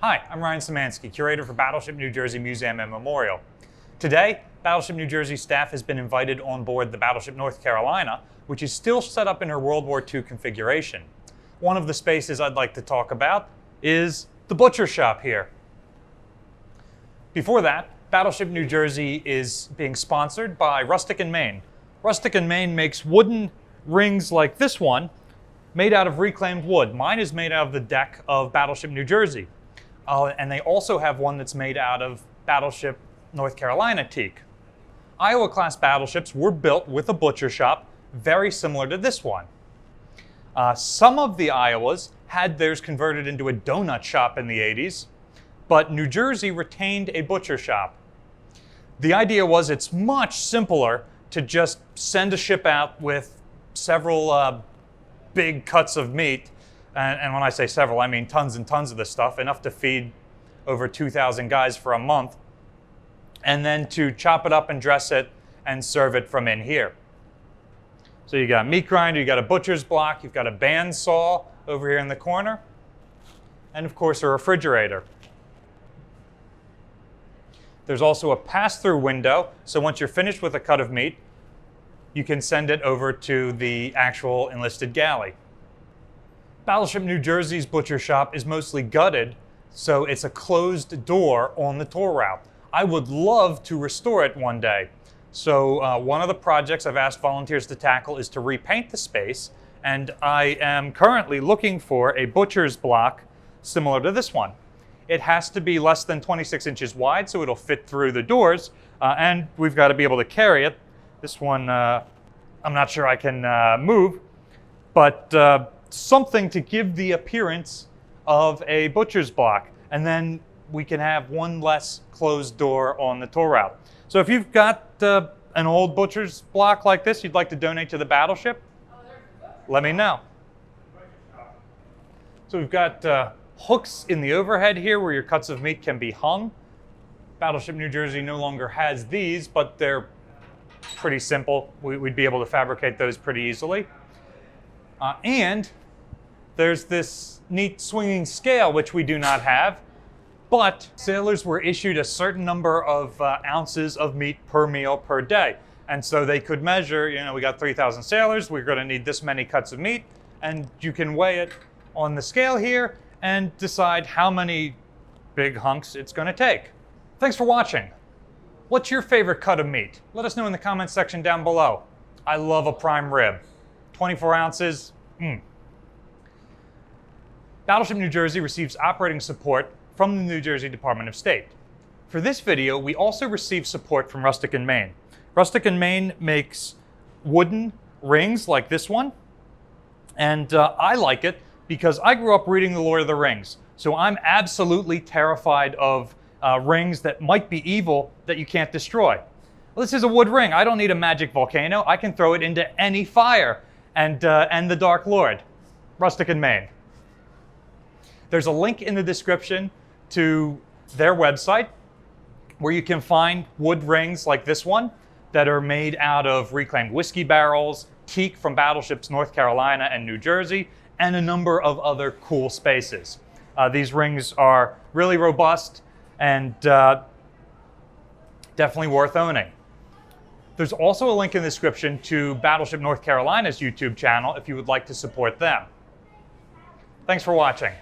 Hi, I'm Ryan Szymanski, curator for Battleship New Jersey Museum and Memorial. Today, Battleship New Jersey staff has been invited on board the Battleship North Carolina, which is still set up in her World War II configuration. One of the spaces I'd like to talk about is the butcher shop here. Before that, Battleship New Jersey is being sponsored by Rustic & Maine. Rustic & Maine makes wooden rings like this one, made out of reclaimed wood. Mine is made out of the deck of Battleship New Jersey. And they also have one that's made out of Battleship North Carolina teak. Iowa-class battleships were built with a butcher shop very similar to this one. Some of the Iowas had theirs converted into a donut shop in the 80s, but New Jersey retained a butcher shop. The idea was it's much simpler to just send a ship out with several big cuts of meat. And when I say several, I mean tons and tons of this stuff, enough to feed over 2,000 guys for a month, and then to chop it up and dress it and serve it from in here. So you got a meat grinder, you got a butcher's block, you've got a bandsaw over here in the corner, and of course a refrigerator. There's also a pass-through window, so once you're finished with a cut of meat, you can send it over to the actual enlisted galley. Battleship New Jersey's butcher shop is mostly gutted, so it's a closed door on the tour route. I would love to restore it one day. So one of the projects I've asked volunteers to tackle is to repaint the space, and I am currently looking for a butcher's block similar to this one. It has to be less than 26 inches wide, so it'll fit through the doors, and we've got to be able to carry it. This one, I'm not sure I can move, but something to give the appearance of a butcher's block, and then we can have one less closed door on the tour route. So if you've got an old butcher's block like this you'd like to donate to the battleship, let me know. So we've got hooks in the overhead here where your cuts of meat can be hung. Battleship New Jersey no longer has these, but they're pretty simple. We'd be able to fabricate those pretty easily. And there's this neat swinging scale, which we do not have, but sailors were issued a certain number of ounces of meat per meal per day. And so they could measure, we got 3,000 sailors, we're going to need this many cuts of meat, and you can weigh it on the scale here and decide how many big hunks it's going to take. Thanks for watching. What's your favorite cut of meat? Let us know in the comments section down below. I love a prime rib. 24 ounces, Battleship New Jersey receives operating support from the New Jersey Department of State. For this video, we also received support from Rustic & Maine. Rustic & Maine makes wooden rings like this one, and I like it because I grew up reading The Lord of the Rings, so I'm absolutely terrified of rings that might be evil that you can't destroy. Well, this is a wood ring. I don't need a magic volcano. I can throw it into any fire and the Dark Lord. Rustic & Maine. There's a link in the description to their website where you can find wood rings like this one that are made out of reclaimed whiskey barrels, teak from battleships North Carolina and New Jersey, and a number of other cool spaces. These rings are really robust and definitely worth owning. There's also a link in the description to Battleship North Carolina's YouTube channel if you would like to support them. Thanks for watching.